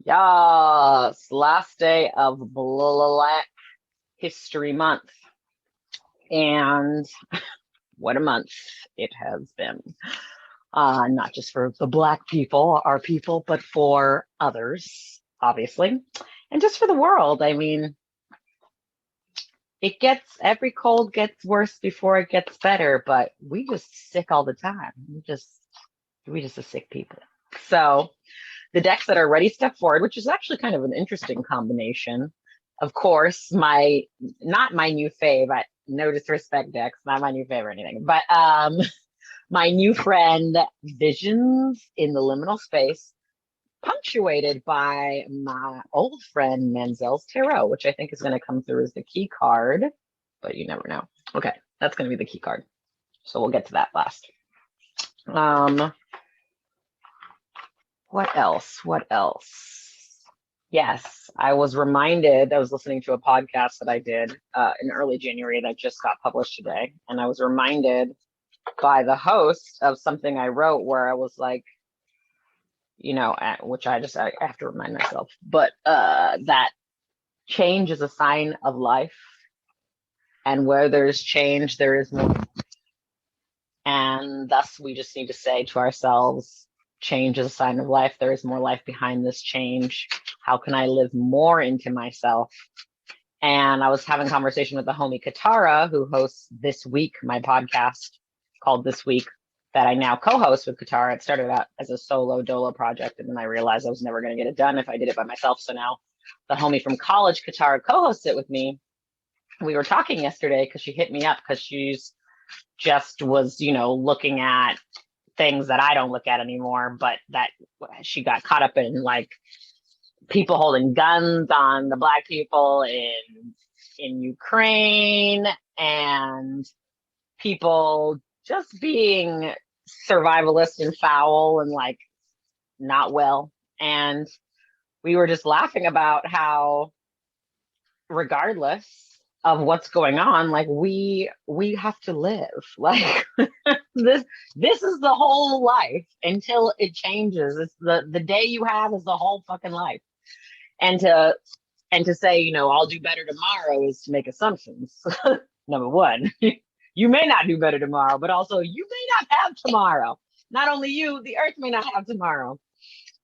Yes, last day of Black History Month. And what a month it has been. Not just for the Black people, our people, but for others, obviously. And just for the world. I mean, every cold gets worse before it gets better, but we just sick all the time. We just a sick people. So the decks that are ready step forward, which is actually kind of an interesting combination. Of course, not my new fave, no disrespect decks, not my new fave or anything, but my new friend Visions in the Liminal Space, punctuated by my old friend Manzel's Tarot, which I think is going to come through as the key card, but you never know. Okay, that's going to be the key card. So we'll get to that last. What else? Yes, I was listening to a podcast that I did in early January that just got published today. And I was reminded by the host of something I wrote where I was like, which I have to remind myself, but that change is a sign of life. And where there's change, there is more. And thus we just need to say to ourselves, change is a sign of life. There is more life behind this change. How can I live more into myself? And I was having a conversation with the homie Katara, who hosts This Week, my podcast called This Week, that I now co-host with Katara. It started out as a solo dolo project, and then I realized I was never going to get it done if I did it by myself. So now the homie from college, Katara, co-hosts it with me. We were talking yesterday because she hit me up because she's just was, looking at things that I don't look at anymore, but that she got caught up in, like people holding guns on the Black people in Ukraine, and people just being survivalist and foul and like not well. And we were just laughing about how regardless of what's going on, like we have to live. Like this is the whole life until it changes. It's the day you have is the whole fucking life. And to say, I'll do better tomorrow is to make assumptions. Number one, you may not do better tomorrow, but also you may not have tomorrow. Not only you, the earth may not have tomorrow.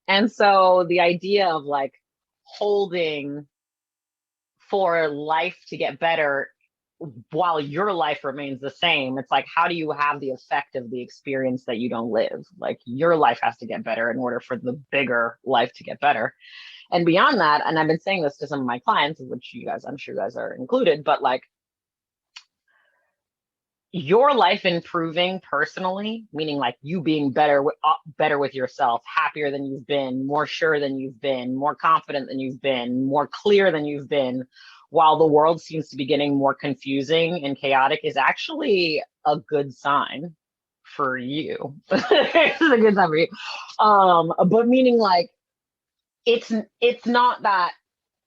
And so the idea of like holding for life to get better while your life remains the same, it's like, how do you have the effect of the experience that you don't live? Like your life has to get better in order for the bigger life to get better. And beyond that, and I've been saying this to some of my clients, which I'm sure you guys are included, but like your life improving personally, meaning like you being better with yourself, happier than you've been, more sure than you've been, more confident than you've been, more clear than you've been, while the world seems to be getting more confusing and chaotic, is actually a good sign for you. It's a good sign for you. But meaning like it's not that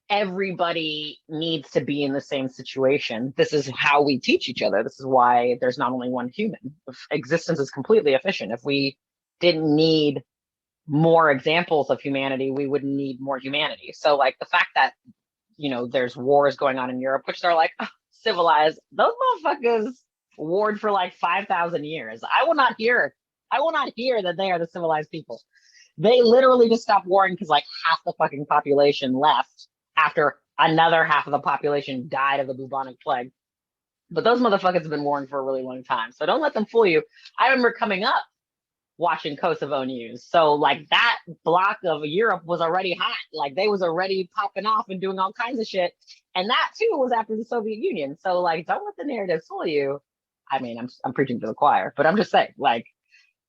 everybody needs to be in the same situation. This is how we teach each other. This is why there's not only one human. Existence is completely efficient. If we didn't need more examples of humanity, we wouldn't need more humanity. So like the fact that, there's wars going on in Europe, which they're like, civilized, those motherfuckers warred for like 5,000 years. I will not hear that they are the civilized people. They literally just stopped warring because like half the fucking population left after another half of the population died of the bubonic plague. But those motherfuckers have been warring for a really long time. So don't let them fool you. I remember coming up watching Kosovo news. So like that block of Europe was already hot. Like they was already popping off and doing all kinds of shit. And that too was after the Soviet Union. So like, don't let the narrative fool you. I mean, I'm preaching to the choir, but I'm just saying, like,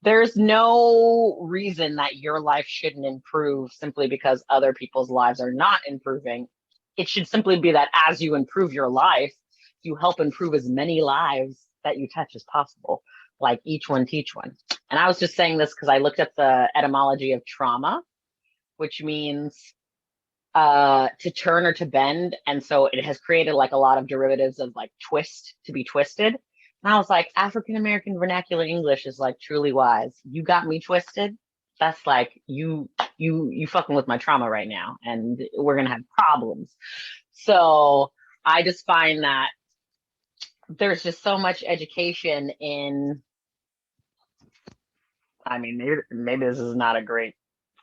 there's no reason that your life shouldn't improve simply because other people's lives are not improving. It should simply be that as you improve your life, you help improve as many lives that you touch as possible. Like each one teach one. And I was just saying this because I looked at the etymology of trauma, which means to turn or to bend. And so it has created like a lot of derivatives of like twist, to be twisted. And I was like, African American vernacular English is like truly wise. You got me twisted. That's like you you fucking with my trauma right now, and we're gonna have problems. So I just find that there's just so much education in, I mean, maybe this is not a great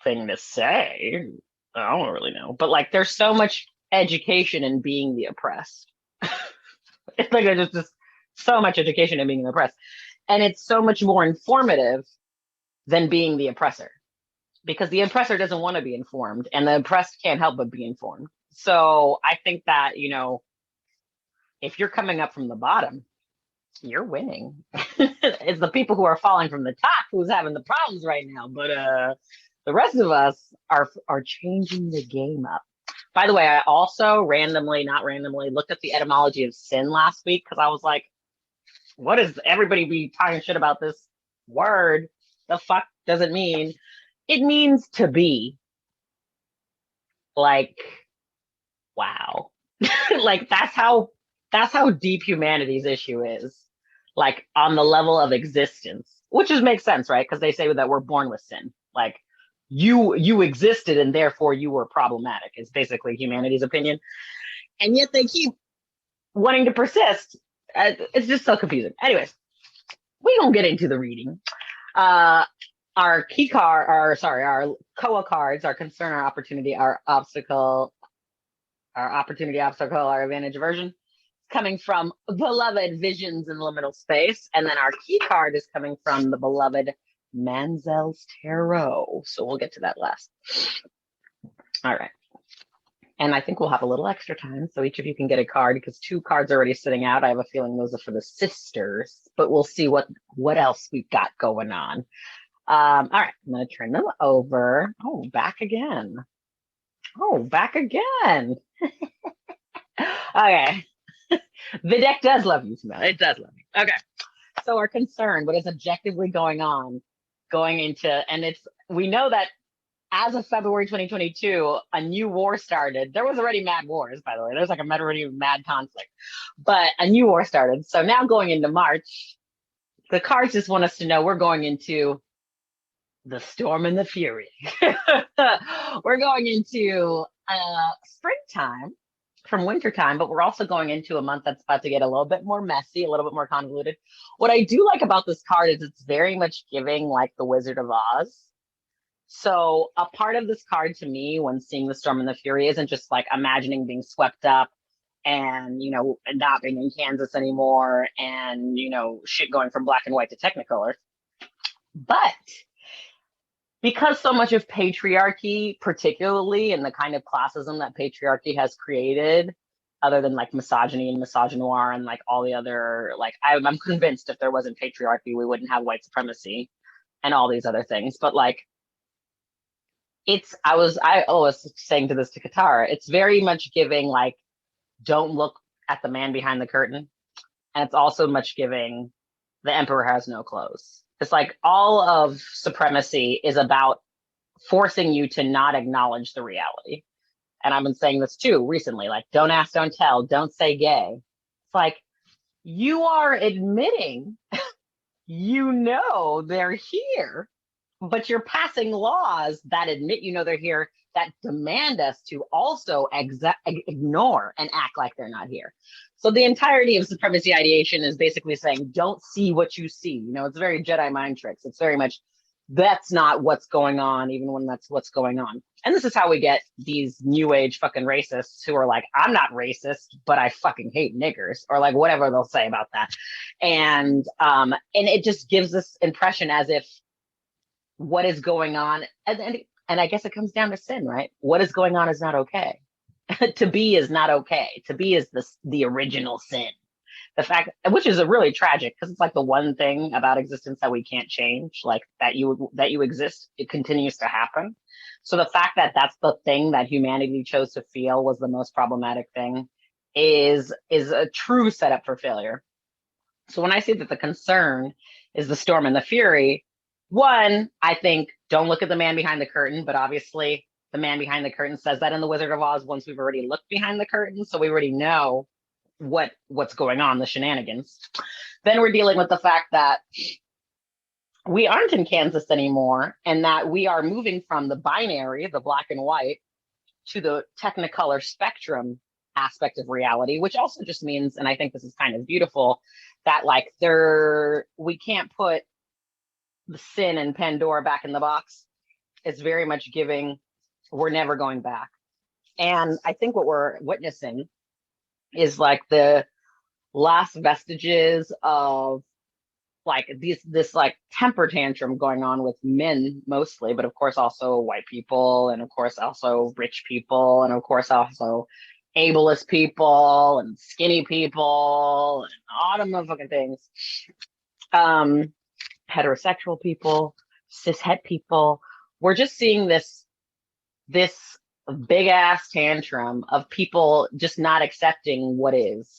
thing to say. I don't really know. But like there's so much education in being the oppressed. It's like there's just so much education in being the oppressed. And it's so much more informative than being the oppressor. Because the oppressor doesn't want to be informed and the oppressed can't help but be informed. So I think that, if you're coming up from the bottom, you're winning. It's the people who are falling from the top who's having the problems right now. But the rest of us are changing the game up. By the way, I also not randomly, looked at the etymology of sin last week because I was like, what does everybody be talking shit about this word? The fuck does it mean? It means to be. Like, wow. Like that's how deep humanity's issue is. Like on the level of existence, which makes sense, right? Because they say that we're born with sin. Like you existed and therefore you were problematic. It's basically humanity's opinion. And yet they keep wanting to persist. It's just so confusing. Anyways, we don't get into the reading. Our COA cards, our concern, our opportunity, our obstacle, our advantage, aversion, coming from beloved visions in liminal space. And then our key card is coming from the beloved Manzel's Tarot. So we'll get to that last. All right. And I think we'll have a little extra time. So each of you can get a card because 2 cards are already sitting out. I have a feeling those are for the sisters, but we'll see what else we've got going on. All right, I'm going to turn them over. Oh, back again. Okay. The deck does love you, Smell. It does love you. Okay. So our concern, what is objectively going on, going into, and we know that as of February 2022, a new war started. There was already mad wars, by the way. There's like already mad conflict, but a new war started. So now going into March, the cards just want us to know we're going into the storm and the fury. We're going into springtime from wintertime, but we're also going into a month that's about to get a little bit more messy, a little bit more convoluted. What I do like about this card is it's very much giving like the Wizard of Oz. So a part of this card to me when seeing the storm and the fury isn't just like imagining being swept up and, not being in Kansas anymore and, shit going from black and white to Technicolor. But because so much of patriarchy, particularly in the kind of classism that patriarchy has created, other than like misogyny and misogynoir and like all the other, like I'm convinced if there wasn't patriarchy, we wouldn't have white supremacy and all these other things. But like, I was saying to Katara, it's very much giving like, don't look at the man behind the curtain. And it's also much giving the emperor has no clothes. It's like all of supremacy is about forcing you to not acknowledge the reality. And I've been saying this too recently, like, don't ask, don't tell, don't say gay. It's like, you are admitting, they're here, but you're passing laws that admit, they're here, that demand us to also ignore and act like they're not here. So the entirety of supremacy ideation is basically saying, don't see what you see. It's very Jedi mind tricks. It's very much, that's not what's going on, even when that's what's going on. And this is how we get these new age fucking racists who are like, I'm not racist, but I fucking hate niggers, or like whatever they'll say about that. And it just gives this impression as if what is going on, and I guess it comes down to sin, right? What is going on is not okay. To be is not okay. To be is the original sin. The fact, which is really tragic, because it's like the one thing about existence that we can't change, like that you exist, it continues to happen. So the fact that that's the thing that humanity chose to feel was the most problematic thing is a true setup for failure. So when I say that the concern is the storm and the fury, one, I think don't look at the man behind the curtain, but obviously the man behind the curtain says that in the Wizard of Oz once we've already looked behind the curtain, so we already know what's going on, the shenanigans. Then we're dealing with the fact that we aren't in Kansas anymore, and that we are moving from the binary, the black and white, to the technicolor spectrum aspect of reality, which also just means, and I think this is kind of beautiful, that like we can't put the sin and Pandora back in the box. It's very much giving, we're never going back. And I think what we're witnessing is like the last vestiges of like this like temper tantrum going on with men mostly, but of course also white people, and of course also rich people, and of course also ableist people and skinny people and all the motherfucking things. Heterosexual people, cishet people. We're just seeing this big ass tantrum of people just not accepting what is.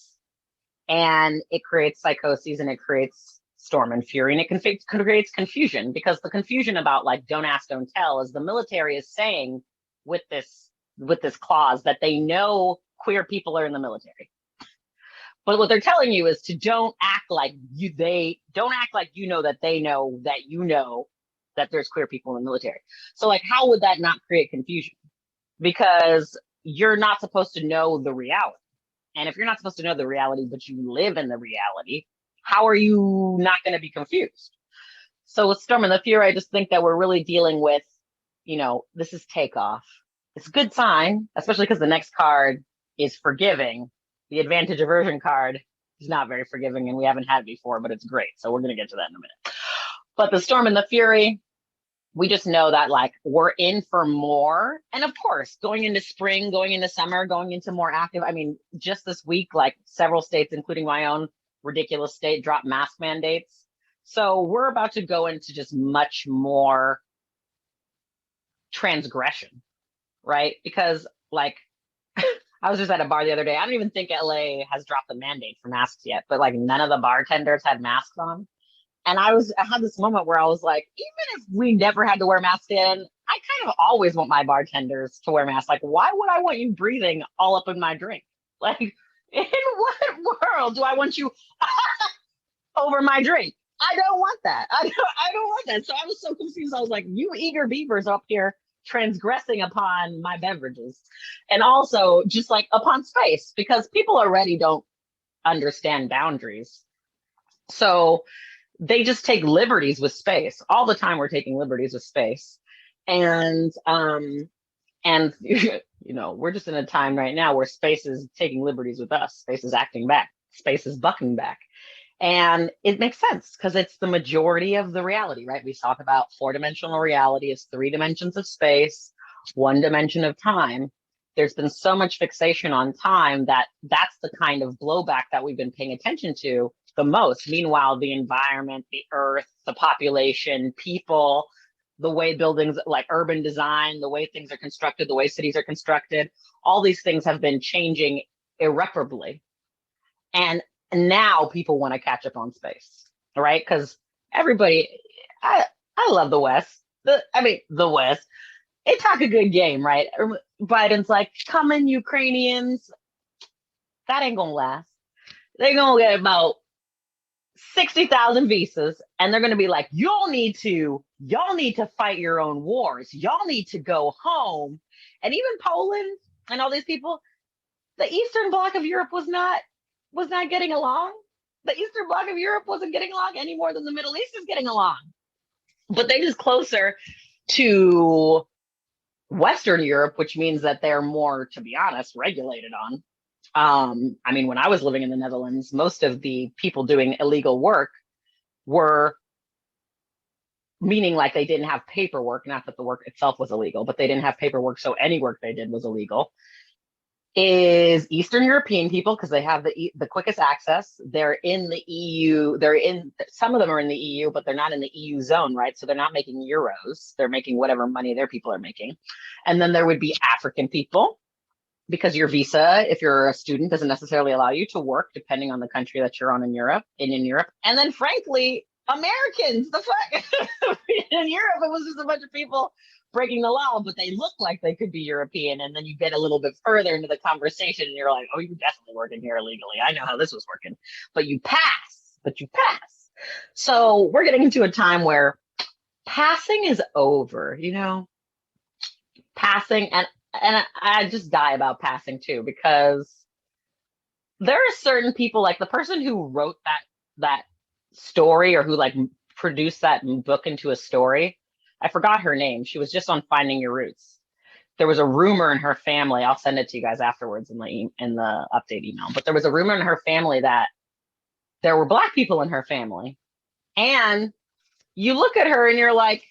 And it creates psychoses, and it creates storm and fury, and it creates confusion, because the confusion about like don't ask, don't tell is the military is saying with this clause that they know queer people are in the military. But what they're telling you is to don't act like don't act like you know that they know that you know that there's queer people in the military. So like, how would that not create confusion? Because you're not supposed to know the reality. And if you're not supposed to know the reality, but you live in the reality, how are you not going to be confused? So with Storm and the Fury, I just think that we're really dealing with, this is takeoff. It's a good sign, especially because the next card is forgiving. The Advantage Aversion card is not very forgiving, and we haven't had it before, but it's great. So we're going to get to that in a minute. But the Storm and the Fury, we just know that like we're in for more. And of course, going into spring, going into summer, going into more active. I mean, just this week, like several states, including my own ridiculous state, dropped mask mandates. So we're about to go into just much more transgression, right? Because like, I was just at a bar the other day. I don't even think LA has dropped the mandate for masks yet, but like none of the bartenders had masks on. And I had this moment where I was like, even if we never had to wear masks again, I kind of always want my bartenders to wear masks. Like, why would I want you breathing all up in my drink? Like, in what world do I want you over my drink? I don't want that. I don't want that. So I was so confused. I was like, you eager beavers up here transgressing upon my beverages. And also just like upon space, because people already don't understand boundaries. So they just take liberties with space. All the time we're taking liberties with space. And we're just in a time right now where space is taking liberties with us. Space is acting back. Space is bucking back. And it makes sense because it's the majority of the reality, right? We talk about 4-dimensional reality is 3 dimensions of space, 1 dimension of time. There's been so much fixation on time that's the kind of blowback that we've been paying attention to the most. Meanwhile, the environment, the earth, the population, people, the way buildings, like urban design, the way things are constructed, the way cities are constructed, all these things have been changing irreparably. And now people want to catch up on space, right? Because everybody, I love the West. The West, they talk a good game, right? Biden's like, come in, Ukrainians. That ain't gonna last. They're gonna get about 60,000 visas, and they're gonna be like, y'all need to fight your own wars. Y'all need to go home. And even Poland and all these people, the Eastern Bloc of Europe was not getting along. The Eastern Bloc of Europe wasn't getting along any more than the Middle East is getting along. But they're just closer to Western Europe, which means that they're more, to be honest, regulated on. When I was living in the Netherlands, most of the people doing illegal work were, meaning like they didn't have paperwork, not that the work itself was illegal, but they didn't have paperwork, so any work they did was illegal. Is Eastern European people, because they have the quickest access. They're in the EU. Some of them are in the EU, but they're not in the EU zone, right? So they're not making euros. They're making whatever money their people are making. And then there would be African people, because your visa, if you're a student, doesn't necessarily allow you to work depending on the country that you're on in Europe. And then frankly, Americans, the fuck in Europe, it was just a bunch of people breaking the law, but they look like they could be European. And then you get a little bit further into the conversation and you're like, oh, you're definitely working here illegally. I know how this was working. But you pass. So we're getting into a time where passing is over, you know, passing and I just die about passing too, because there are certain people, like the person who wrote that story, or who like produced that book into a story. I forgot her name. She was just on Finding Your Roots. There was a rumor in her family. I'll send it to you guys afterwards in the update email. But there was a rumor in her family that there were Black people in her family, and you look at her and you're like,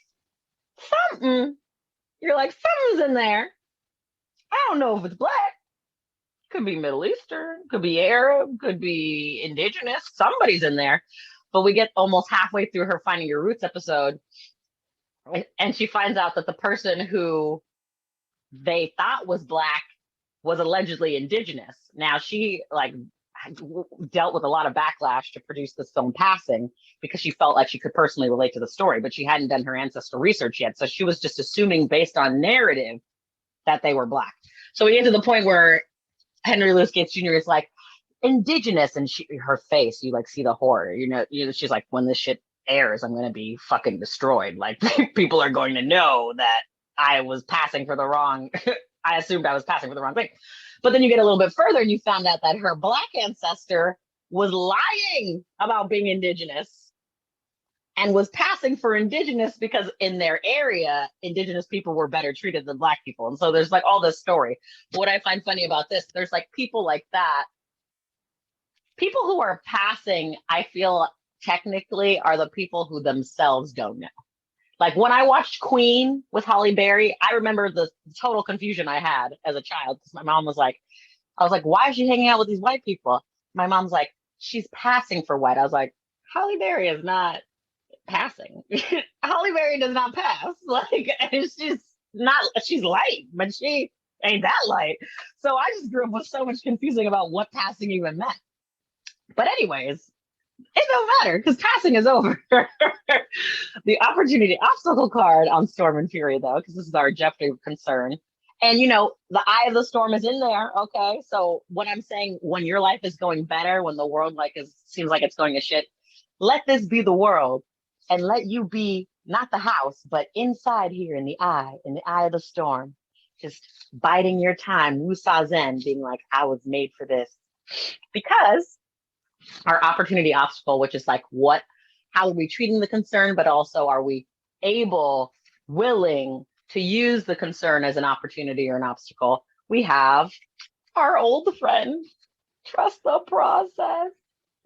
something. You're like, something's in there. I don't know if it's Black. Could be Middle Eastern, could be Arab, could be indigenous. Somebody's in there. But we get almost halfway through her Finding Your Roots episode, and she finds out that the person who they thought was Black was allegedly indigenous. Now she like dealt with a lot of backlash to produce this film Passing, because she felt like she could personally relate to the story, but she hadn't done her ancestral research yet. So she was just assuming based on narrative that they were Black. So we get to the point where Henry Louis Gates Jr. is like, indigenous, and her face, you like see the horror. She's like, when this shit airs, I'm gonna be fucking destroyed. Like people are going to know that I was passing for the wrong. I assumed I was passing for the wrong thing. But then you get a little bit further and you found out that her Black ancestor was lying about being indigenous and was passing for indigenous because in their area, indigenous people were better treated than Black people. And so there's like all this story. What I find funny about this, there's like people like that. People who are passing, I feel technically are the people who themselves don't know. Like when I watched Queen with Halle Berry, I remember the total confusion I had as a child, because my mom was like, I was like, why is she hanging out with these white people? My mom's like, she's passing for white. I was like, Halle Berry is not passing. Halle Berry does not pass. Like, she's not, she's light, but she ain't that light. So I just grew up with so much confusing about what passing even meant. But anyways, it don't matter because passing is over. The opportunity obstacle card on Storm and Fury, though, because this is our objective concern. And the eye of the storm is in there. Okay. So what I'm saying, when your life is going better, when the world seems like it's going to shit, let this be the world, and let you be not the house, but inside here in the eye of the storm, just biding your time, Wu Sa Zen, being like, I was made for this. Because our opportunity obstacle, which is like, how are we treating the concern, but also are we willing to use the concern as an opportunity or an obstacle? We have our old friend, trust the process.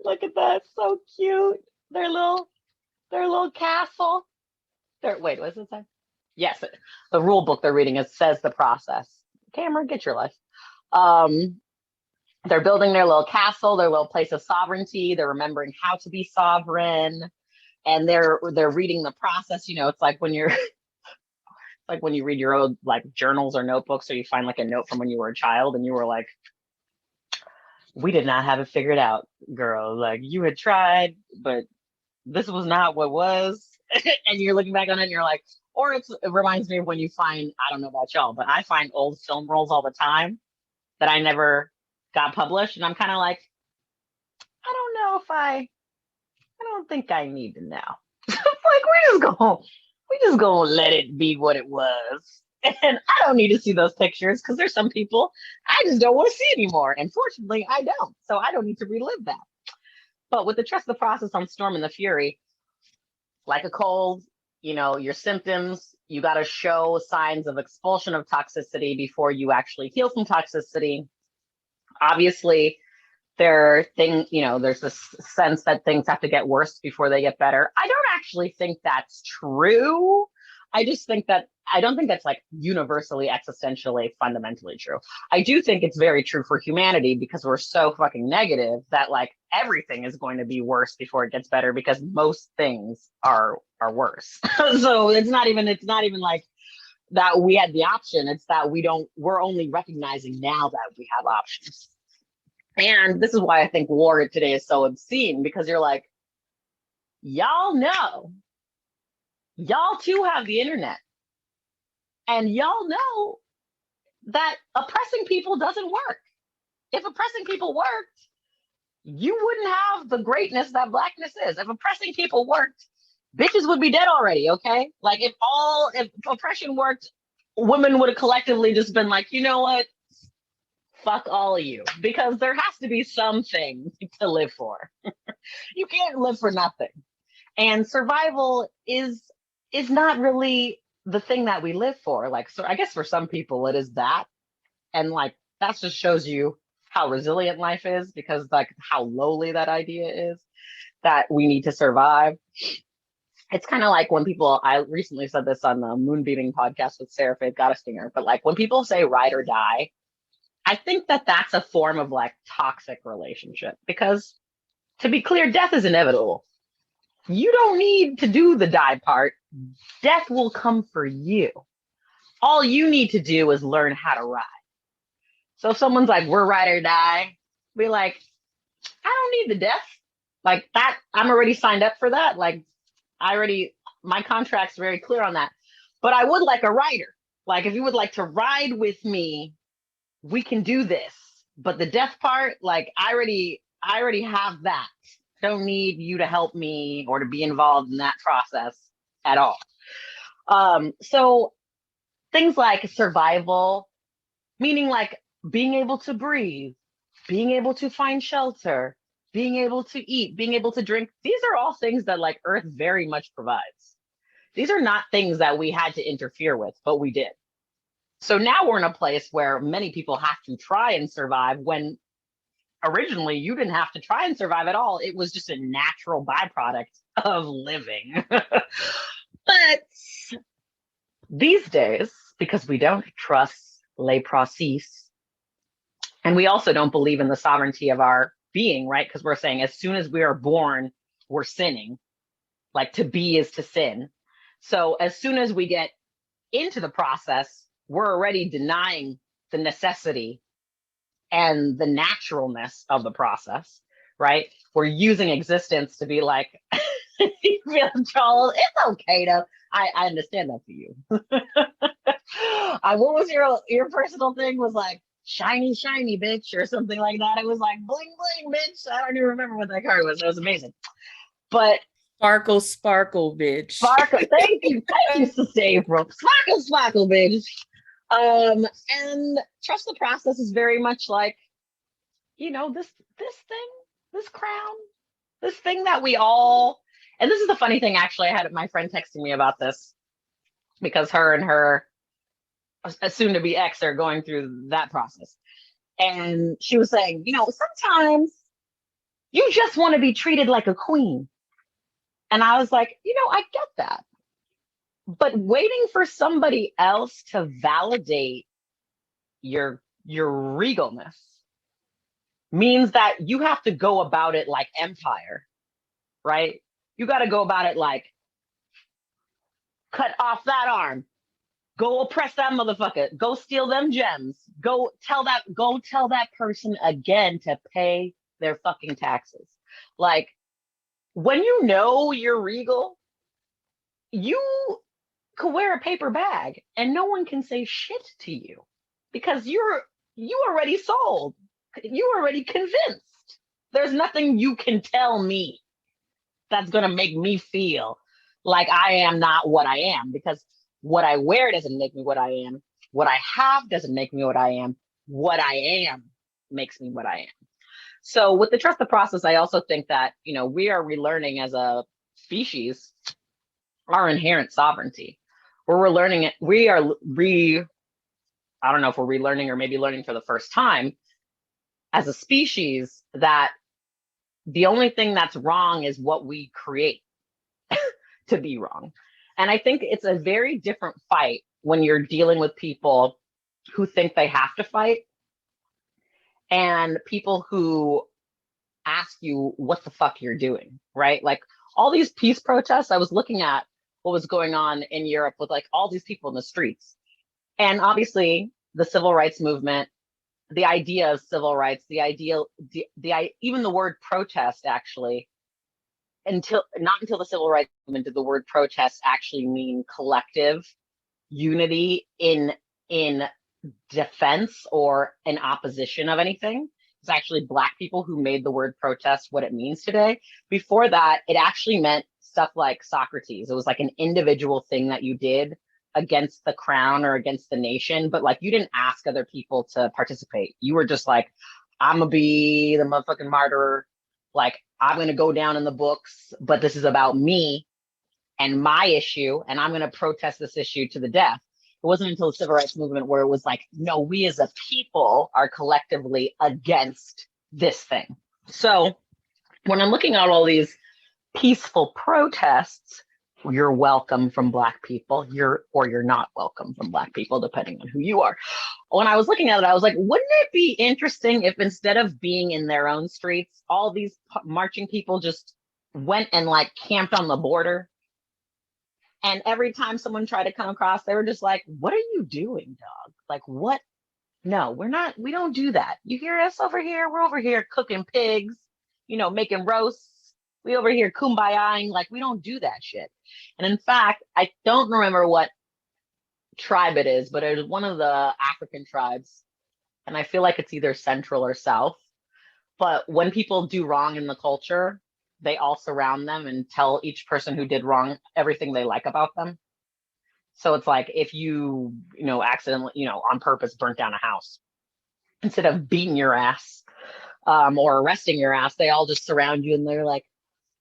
Look at that, so cute. Their little castle. Wait, what does it say? Yes, the rule book they're reading, it says the process. Cameron, get your life. They're building their little castle, their little place of sovereignty. They're remembering how to be sovereign, and they're reading the process. It's like when you're like when you read your old like journals or notebooks, or you find like a note from when you were a child and you were like, we did not have it figured out, girl. Like, you had tried, but this was not what was. And you're looking back on it and you're like, or it reminds me of when you find, I don't know about y'all, but I find old film rolls all the time that I never got published, and I'm kind of like, I don't know if I don't think I need to know. Like, we just gonna let it be what it was. And I don't need to see those pictures, because there's some people I just don't want to see anymore. And fortunately, I don't. So I don't need to relive that. But with the trust the process on Storm and the Fury, like a cold, your symptoms, you got to show signs of expulsion of toxicity before you actually heal from toxicity. Obviously, there's this sense that things have to get worse before they get better. I don't actually think that's true. I don't think that's like universally, existentially, fundamentally true. I do think it's very true for humanity, because we're so fucking negative that like everything is going to be worse before it gets better, because most things are worse. So it's not even like that we had the option. It's that we're only recognizing now that we have options. And this is why I think war today is so obscene, because you're like, y'all too have the internet. And y'all know that oppressing people doesn't work. If oppressing people worked, you wouldn't have the greatness that Blackness is. If oppressing people worked, bitches would be dead already, okay? Like if oppression worked, women would have collectively just been like, you know what? Fuck all of you. Because there has to be something to live for. You can't live for nothing. And survival is not really the thing that we live for. Like, so I guess for some people it is that. And like that just shows you how resilient life is, because like how lowly that idea is, that we need to survive. It's kind of like when people, I recently said this on the Moonbeaming podcast with Sarah Faith Gottestinger, but like when people say ride or die, I think that that's a form of like toxic relationship, because to be clear, death is inevitable. You don't need to do the die part. Death will come for you. All you need to do is learn how to ride. So if someone's like, we're ride or die, be like, I don't need the death. Like that, I'm already signed up for that. Like my contract's very clear on that. But I would like a rider. Like if you would like to ride with me, we can do this. But the death part, like I already have that. Don't need you to help me or to be involved in that process at all. So things like survival, meaning like being able to breathe, being able to find shelter, being able to eat, being able to drink. These are all things that like Earth very much provides. These are not things that we had to interfere with, but we did. So now we're in a place where many people have to try and survive when originally you didn't have to try and survive at all. It was just a natural byproduct of living. But these days, because we don't trust les processus, and we also don't believe in the sovereignty of our being, right? Because we're saying as soon as we are born, we're sinning. Like to be is to sin. So as soon as we get into the process, we're already denying the necessity and the naturalness of the process, right? We're using existence to be like, you feel Joel, it's okay to, I understand that for you. What was your personal thing? Was like shiny, shiny bitch or something like that. It was like bling, bling, bitch. I don't even remember what that card was. It was amazing. But sparkle, sparkle, bitch. Sparkle, thank you, Sister April. Sparkle, sparkle, bitch. And trust the process is very much like, you know, this thing, this crown, this thing that we all, and this is the funny thing, actually, I had my friend texting me about this because her and her soon to be ex are going through that process. And she was saying, you know, sometimes you just want to be treated like a queen. And I was like, you know, I get that. But waiting for somebody else to validate your regalness means that you have to go about it like empire, right? You got to go about it like cut off that arm, go oppress that motherfucker, go steal them gems, go tell that person again to pay their fucking taxes. Like when you know you're regal, you could wear a paper bag and no one can say shit to you because you already sold. You already convinced. There's nothing you can tell me that's going to make me feel like I am not what I am, because what I wear doesn't make me what I am. What I have doesn't make me what I am. What I am makes me what I am. So with the trust the process, I also think that, you know, we are relearning as a species our inherent sovereignty. We're relearning it. I don't know if we're relearning or maybe learning for the first time as a species that the only thing that's wrong is what we create to be wrong. And I think it's a very different fight when you're dealing with people who think they have to fight and people who ask you what the fuck you're doing, right? Like all these peace protests, I was looking at what was going on in Europe with like all these people in the streets. And obviously the civil rights movement, the idea of civil rights, even the word protest actually, not until the civil rights movement did the word protest actually mean collective unity in defense or in opposition of anything. It's actually Black people who made the word protest what it means today. Before that, it actually meant stuff like Socrates. It was like an individual thing that you did against the crown or against the nation, but like you didn't ask other people to participate. You were just like, I'm gonna be the motherfucking martyr. Like, I'm gonna go down in the books, but this is about me and my issue, and I'm going to protest this issue to the death. It wasn't until the civil rights movement where it was like, no, we as a people are collectively against this thing. So when I'm looking at all these peaceful protests, you're welcome from Black people, you're not welcome from Black people, depending on who you are. When I was looking at it, I was like, wouldn't it be interesting if instead of being in their own streets, all these marching people just went and like camped on the border? And every time someone tried to come across, they were just like, what are you doing, dog? Like, what? No, we don't do that. You hear us over here? We're over here cooking pigs, making roasts. We over here kumbayaing. Like, we don't do that shit. And in fact, I don't remember what tribe it is, but it is one of the African tribes. And I feel like it's either central or south. But when people do wrong in the culture, they all surround them and tell each person who did wrong everything they like about them. So it's like if you, accidentally, on purpose burnt down a house, instead of beating your ass or arresting your ass, they all just surround you and they're like,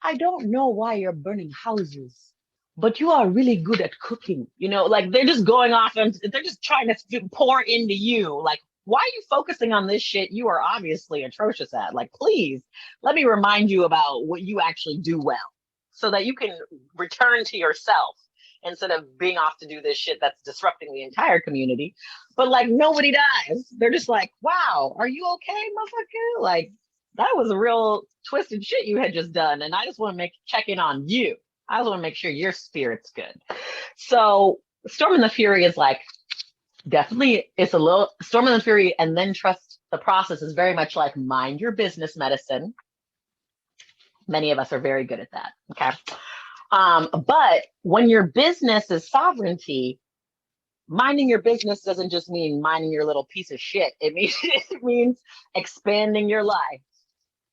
I don't know why you're burning houses, but you are really good at cooking. Like they're just going off and they're just trying to pour into you. Like, why are you focusing on this shit you are obviously atrocious at? Like, please, let me remind you about what you actually do well so that you can return to yourself instead of being off to do this shit that's disrupting the entire community. But like, nobody dies. They're just like, wow, are you okay, motherfucker? Like, that was a real twisted shit you had just done. And I just want to check in on you. I just want to make sure your spirit's good. So Storm and the Fury is like, definitely, it's a little Storm and the Fury, and then trust the process is very much like mind your business medicine. Many of us are very good at that. Okay. But when your business is sovereignty, minding your business doesn't just mean minding your little piece of shit. It means expanding your life,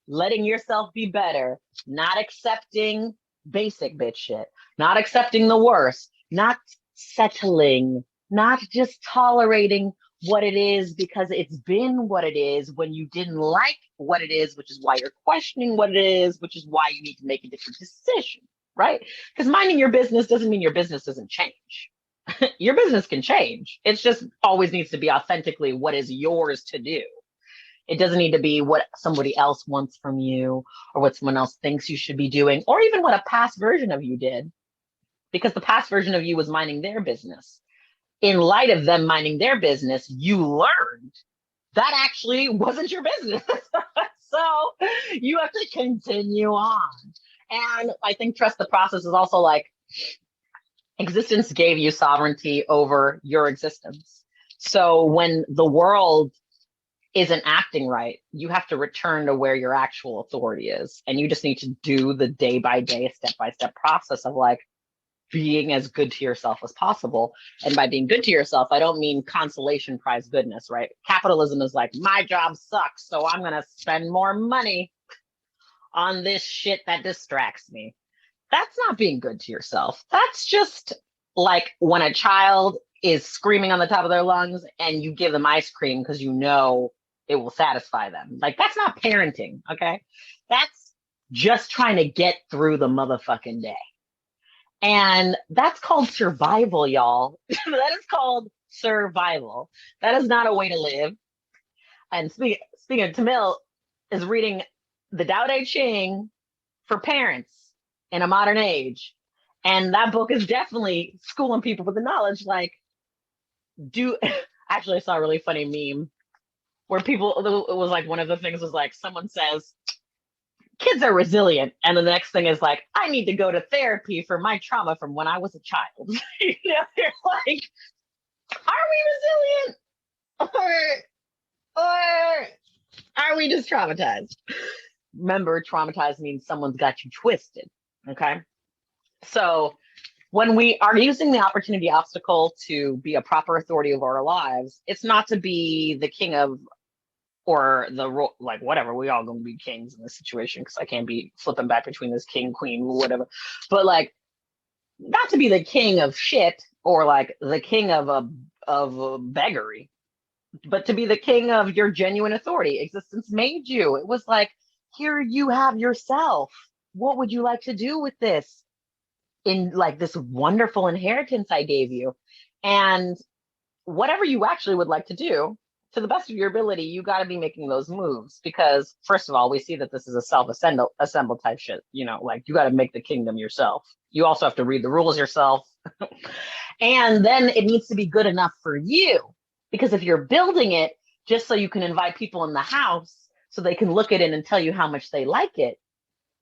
letting yourself be better, not accepting basic bitch shit, not accepting the worst, not settling, not just tolerating what it is because it's been what it is when you didn't like what it is, which is why you're questioning what it is, which is why you need to make a different decision, right? Because minding your business doesn't mean your business doesn't change. Your business can change. It just always needs to be authentically what is yours to do. It doesn't need to be what somebody else wants from you or what someone else thinks you should be doing, or even what a past version of you did, because the past version of you was minding their business. In light of them minding their business, you learned that actually wasn't your business. So you have to continue on. And I think trust the process is also like existence gave you sovereignty over your existence. So when the world isn't acting right, you have to return to where your actual authority is. And you just need to do the day by day, step by step process of like, being as good to yourself as possible. And by being good to yourself, I don't mean consolation prize goodness, right? Capitalism is like, my job sucks, so I'm going to spend more money on this shit that distracts me. That's not being good to yourself. That's just like when a child is screaming on the top of their lungs and you give them ice cream because you know it will satisfy them. Like, that's not parenting, okay? That's just trying to get through the motherfucking day. And that's called survival, y'all. That is called survival. That is not a way to live. And speaking of, Tamil is reading the Tao Te Ching for parents in a modern age. And that book is definitely schooling people with the knowledge. Like, actually, I saw a really funny meme where it was like, one of the things was like, someone says, kids are resilient. And the next thing is like, I need to go to therapy for my trauma from when I was a child. They're like, are we resilient? Or are we just traumatized? Remember, traumatized means someone's got you twisted. Okay. So when we are using the opportunity obstacle to be a proper authority over our lives, it's not to be the king of or the role, like whatever, we all gonna be kings in this situation because I can't be flipping back between this king, queen, whatever. But like, not to be the king of shit or like the king of a beggary, but to be the king of your genuine authority. Existence made you. It was like, here you have yourself. What would you like to do with this? In like this wonderful inheritance I gave you. And whatever you actually would like to do, to the best of your ability, you got to be making those moves because, first of all, we see that this is a self-assemble type shit. You know, like you got to make the kingdom yourself. You also have to read the rules yourself. And then it needs to be good enough for you. Because if you're building it just so you can invite people in the house so they can look at it and tell you how much they like it,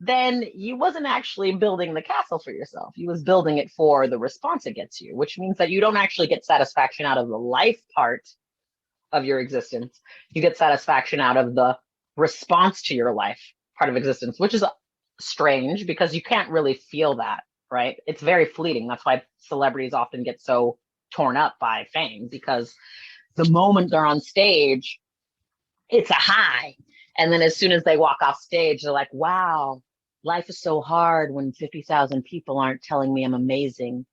then you wasn't actually building the castle for yourself. You was building it for the response it gets you, which means that you don't actually get satisfaction out of the life part of your existence. You get satisfaction out of the response to your life part of existence, which is strange because you can't really feel that, right? It's very fleeting. That's why celebrities often get so torn up by fame, because the moment they're on stage, it's a high. And then as soon as they walk off stage, they're like, wow, life is so hard when 50,000 people aren't telling me I'm amazing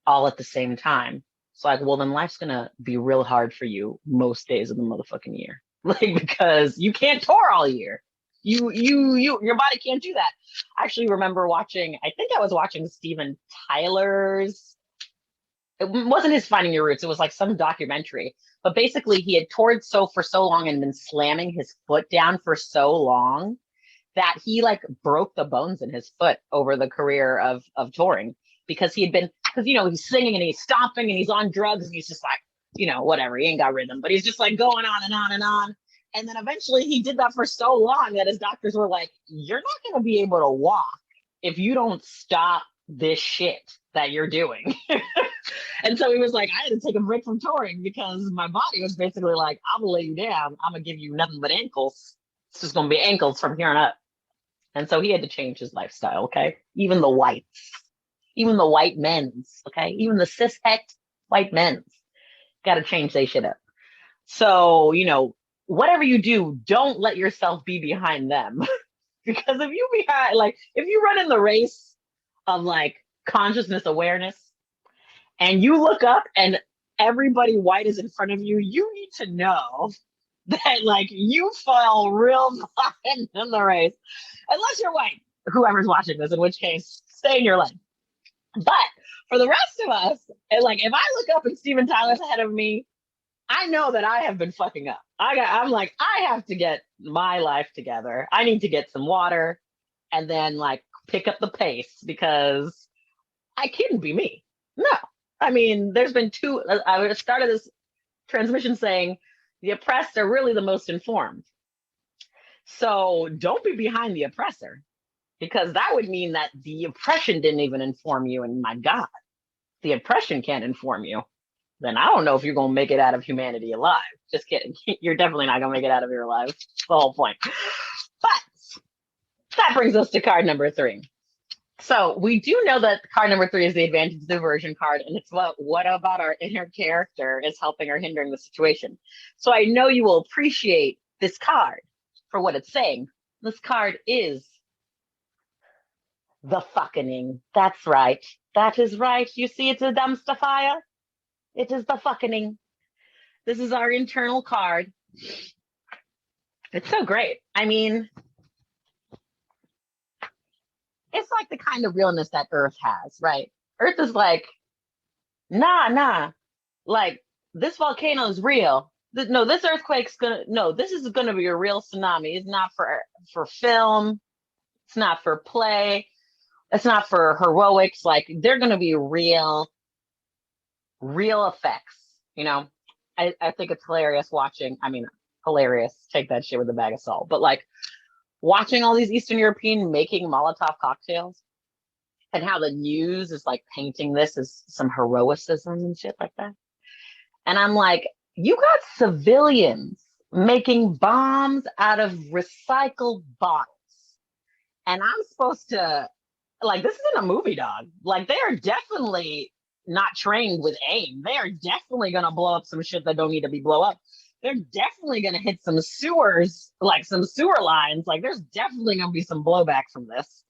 all at the same time. It's like, well, then life's going to be real hard for you most days of the motherfucking year. Like, because you can't tour all year. Your body can't do that. I actually remember watching, I think I was watching Steven Tyler's, it wasn't his Finding Your Roots. It was like some documentary. But basically, he had toured for so long and been slamming his foot down for so long that he like broke the bones in his foot over the career of touring because he had been, because you know, he's singing and he's stomping and he's on drugs and he's just like, you know, whatever, he ain't got rhythm, but he's just like going on and on and on. And then eventually he did that for so long that his doctors were like, you're not going to be able to walk if you don't stop this shit that you're doing. And so he was like, I had to take a break from touring because my body was basically like, I'm gonna lay you down. I'm gonna give you nothing but ankles. It's just gonna be ankles from here on up. And so he had to change his lifestyle, okay? Even the white men's, okay? Even the cis-het white men's got to change their shit up. So, you know, whatever you do, don't let yourself be behind them. Because if you run in the race of like consciousness awareness, and you look up and everybody white is in front of you, you need to know that like you fell real behind in the race. Unless you're white, whoever's watching this, in which case, stay in your lane. But for the rest of us, and like if I look up and Steven Tyler's ahead of me, I know that I have been fucking up. I'm like, I have to get my life together. I need to get some water and then like pick up the pace because I couldn't be me. No. I mean, there's been I started this transmission saying the oppressed are really the most informed. So don't be behind the oppressor, because that would mean that the oppression didn't even inform you. And my God, the oppression can't inform you. Then I don't know if you're going to make it out of humanity alive. Just kidding. You're definitely not going to make it out of here alive. That's the whole point. But that brings us to card number 3. So we do know that card number 3 is the advantage diversion card, and it's what about our inner character is helping or hindering the situation. So I know you will appreciate this card for what it's saying. This card is the fuckening. That's right. That is right. You see, it's a dumpster fire. It is the fuckening. This is our internal card. It's so great. I mean, it's like the kind of realness that Earth has, right? Earth is like, nah. Like, this volcano is real. No, this earthquake's this is gonna be a real tsunami. It's not for film. It's not for play. It's not for heroics. Like, they're gonna be real effects, you know? I think it's hilarious watching. I mean, hilarious. Take that shit with a bag of salt. But like, watching all these Eastern European making Molotov cocktails and how the news is like painting this as some heroicism and shit like that. And I'm like, you got civilians making bombs out of recycled bottles. And I'm supposed to, like, this isn't a movie, dog. Like, they are definitely not trained with aim. They are definitely going to blow up some shit that don't need to be blow up. they're definitely going to hit some sewers, like some sewer lines. Like there's definitely going to be some blowback from this.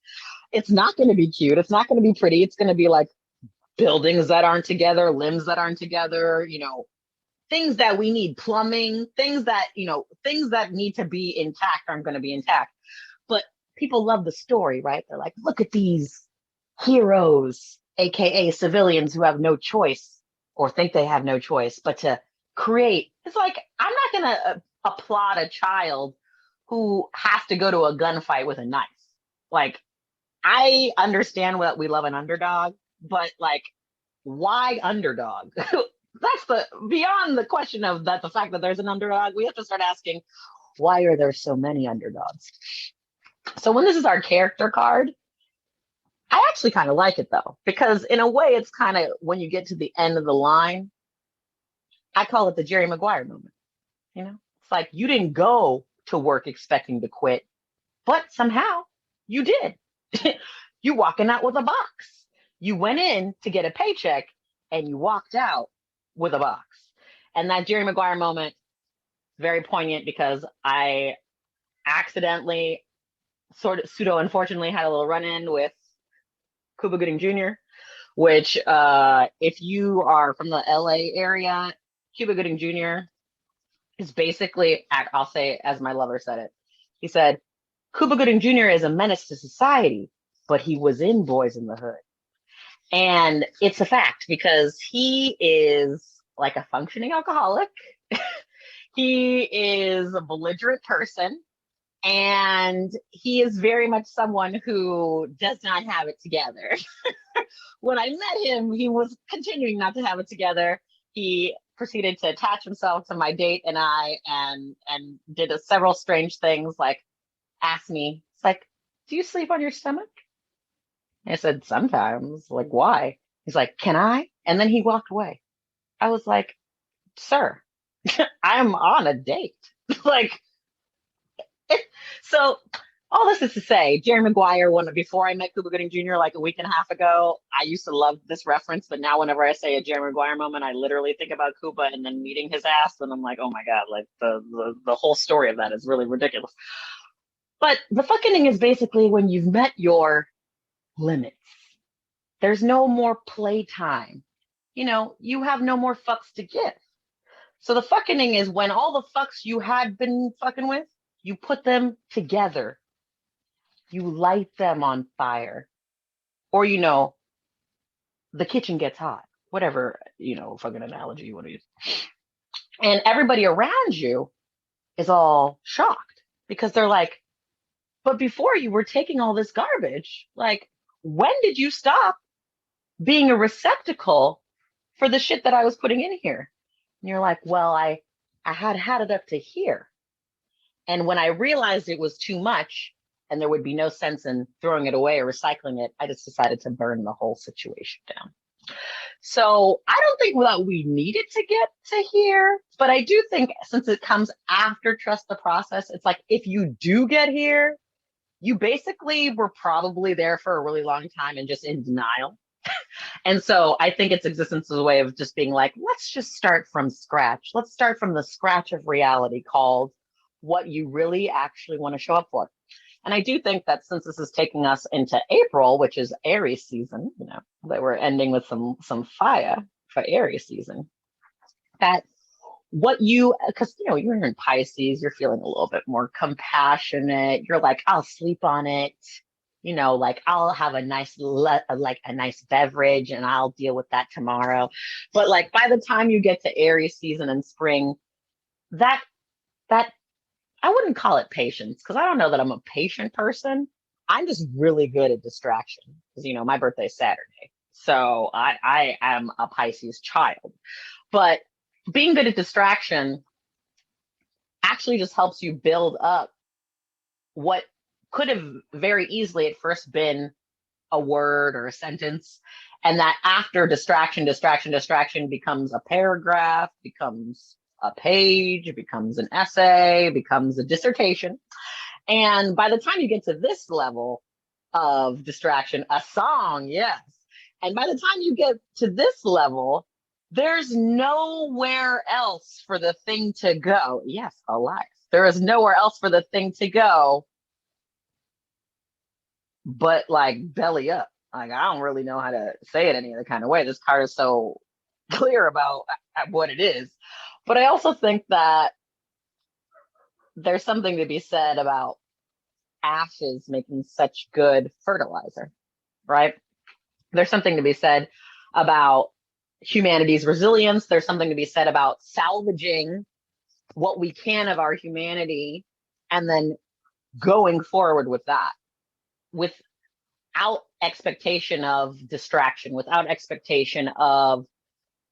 It's not going to be cute. It's not going to be pretty. It's going to be like buildings that aren't together, limbs that aren't together, things that we need, plumbing, things that, things that need to be intact aren't going to be intact. But people love the story, right? They're like, look at these heroes, AKA civilians who have no choice or think they have no choice, but to create. It's like, I'm not going to applaud a child who has to go to a gunfight with a knife. Like, I understand that we love an underdog, but like, why underdog? That's beyond the question of that, the fact that there's an underdog, we have to start asking, why are there so many underdogs? So when this is our character card, I actually kind of like it though, because in a way it's kind of when you get to the end of the line, I call it the Jerry Maguire moment. It's like you didn't go to work expecting to quit, but somehow you did. You walking out with a box. You went in to get a paycheck and you walked out with a box. And that Jerry Maguire moment, very poignant because I accidentally, sort of pseudo unfortunately, had a little run-in with Cuba Gooding Jr., which if you are from the LA area, Cuba Gooding Jr. is basically, I'll say as my lover said it, he said, Cuba Gooding Jr. is a menace to society, but he was in Boys in the Hood. And it's a fact because he is like a functioning alcoholic. He is a belligerent person. And he is very much someone who does not have it together. When I met him, he was continuing not to have it together. He proceeded to attach himself to my date and I and did several strange things, like asked me, it's like, do you sleep on your stomach? I said, sometimes. Like, why? He's like, can I? And then he walked away. I was like, sir, I'm on a date. Like, so all this is to say, Jerry Maguire, before I met Cuba Gooding Jr. like a week and a half ago, I used to love this reference, but now whenever I say a Jerry Maguire moment, I literally think about Cuba and then meeting his ass, and I'm like, oh my God, like the whole story of that is really ridiculous. But the fucking is basically when you've met your limits. There's no more playtime. You have no more fucks to give. So the fucking is when all the fucks you had been fucking with, you put them together. You light them on fire. Or, the kitchen gets hot. Whatever, fucking analogy you want to use. And everybody around you is all shocked because they're like, but before you were taking all this garbage, like, when did you stop being a receptacle for the shit that I was putting in here? And you're like, well, I had it up to here. And when I realized it was too much and there would be no sense in throwing it away or recycling it, I just decided to burn the whole situation down. So I don't think that we needed to get to here, but I do think since it comes after trust the process, it's like, if you do get here, you basically were probably there for a really long time and just in denial. And so I think its existence is a way of just being like, let's just start from scratch. Let's start from the scratch of reality called what you really actually want to show up for. And I do think that since this is taking us into April, which is Aries season, that we're ending with some fire for Aries season, that because you're in Pisces, you're feeling a little bit more compassionate. You're like, I'll sleep on it. Like I'll have a nice beverage and I'll deal with that tomorrow. But like by the time you get to Aries season and spring, that I wouldn't call it patience because I don't know that I'm a patient person. I'm just really good at distraction because my birthday is Saturday, so I am a Pisces child. But being good at distraction actually just helps you build up what could have very easily at first been a word or a sentence. And that after distraction becomes a paragraph, becomes a page, becomes an essay, becomes a dissertation. And by the time you get to this level of distraction, a song, yes. And by the time you get to this level, there's nowhere else for the thing to go. Yes, Elias. There is nowhere else for the thing to go but like belly up. Like, I don't really know how to say it any other kind of way. This card is so clear about what it is. But I also think that there's something to be said about ashes making such good fertilizer, right? There's something to be said about humanity's resilience. There's something to be said about salvaging what we can of our humanity and then going forward with that without expectation of distraction, without expectation of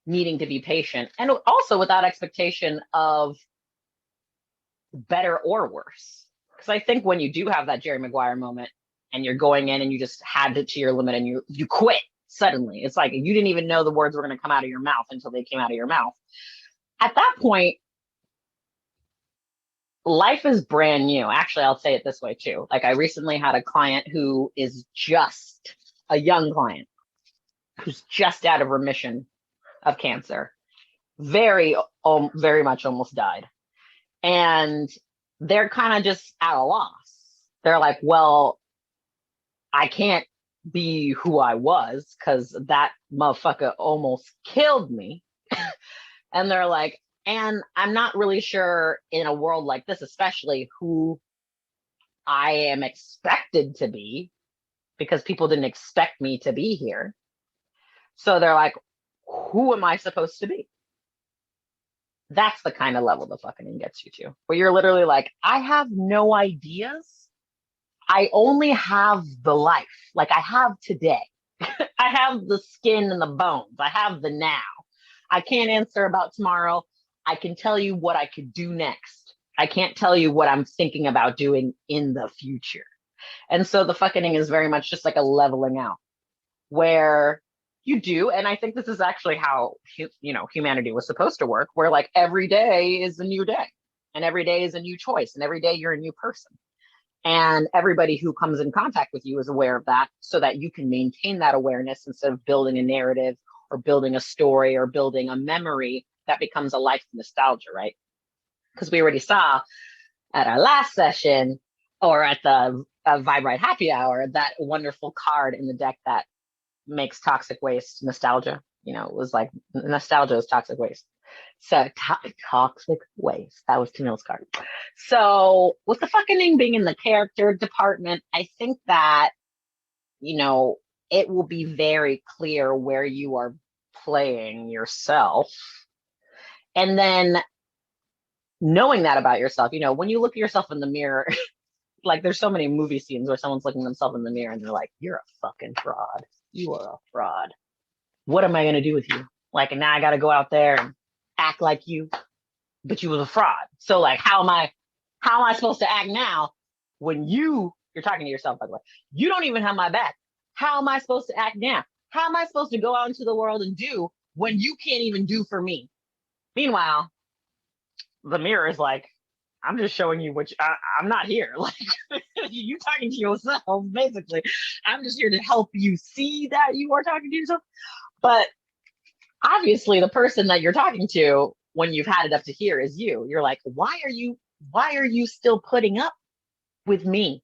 needing to be patient, and also without expectation of better or worse. Because I think when you do have that Jerry Maguire moment and you're going in and you just had it to your limit and you quit suddenly, it's like you didn't even know the words were going to come out of your mouth until they came out of your mouth. At that point, life is brand new. Actually, I'll say it this way too. Like, I recently had a client who is just a young client who's just out of remission of cancer, very much almost died. And they're kind of just at a loss. They're like, well, I can't be who I was because that motherfucker almost killed me. And they're like, and I'm not really sure in a world like this, especially who I am expected to be, because people didn't expect me to be here. So they're like, who am I supposed to be? That's the kind of level the fucking gets you to, where you're literally like, I have no ideas. I only have the life. Like, I have today. I have the skin and the bones. I have the now. I can't answer about tomorrow. I can tell you what I could do next. I can't tell you what I'm thinking about doing in the future. And so the fucking is very much just like a leveling out where you do. And I think this is actually how, humanity was supposed to work, where like every day is a new day and every day is a new choice and every day you're a new person. And everybody who comes in contact with you is aware of that so that you can maintain that awareness instead of building a narrative or building a story or building a memory that becomes a life nostalgia, right? Because we already saw at our last session or at the Vibe Right Happy Hour, that wonderful card in the deck that makes toxic waste nostalgia. It was like nostalgia is toxic waste. So toxic waste. That was Camille's card. So with the fucking being in the character department, I think that, it will be very clear where you are playing yourself. And then knowing that about yourself, when you look at yourself in the mirror, like there's so many movie scenes where someone's looking themselves in the mirror and they're like, you're a fucking fraud. You are a fraud. What am I going to do with you? Like, and now I got to go out there and act like you, but you was a fraud. So like, how am I supposed to act now when you're talking to yourself, by the way, you don't even have my back. How am I supposed to act now? How am I supposed to go out into the world and do when you can't even do for me? Meanwhile, the mirror is like, I'm just showing you I'm not here. Like, you talking to yourself, basically. I'm just here to help you see that you are talking to yourself. But obviously the person that you're talking to when you've had it up to here is you. You're like, why are you still putting up with me?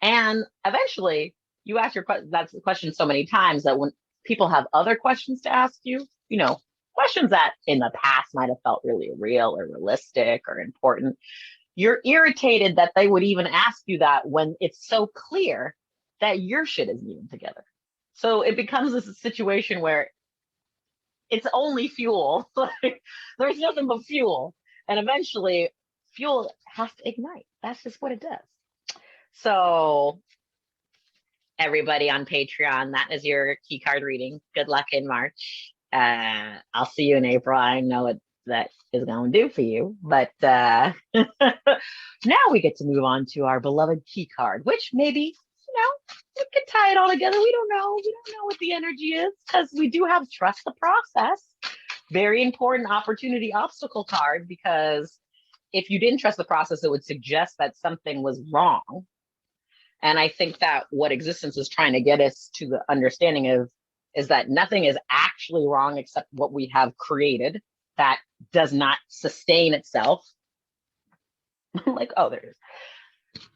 And eventually you ask that's the question so many times that when people have other questions to ask you, questions that in the past might have felt really real or realistic or important, you're irritated that they would even ask you that when it's so clear that your shit is even together. So it becomes this situation where it's only fuel. Like, there's nothing but fuel. And eventually fuel has to ignite. That's just what it does. So everybody on Patreon, that is your key card reading. Good luck in March. I'll see you in April. I know what that is going to do for you. But now we get to move on to our beloved key card, which maybe, we could tie it all together. We don't know. We don't know what the energy is because we do have trust the process. Very important opportunity obstacle card, because if you didn't trust the process, it would suggest that something was wrong. And I think that what existence is trying to get us to the understanding of is that nothing is actually wrong except what we have created that does not sustain itself. I'm like, oh, there it is.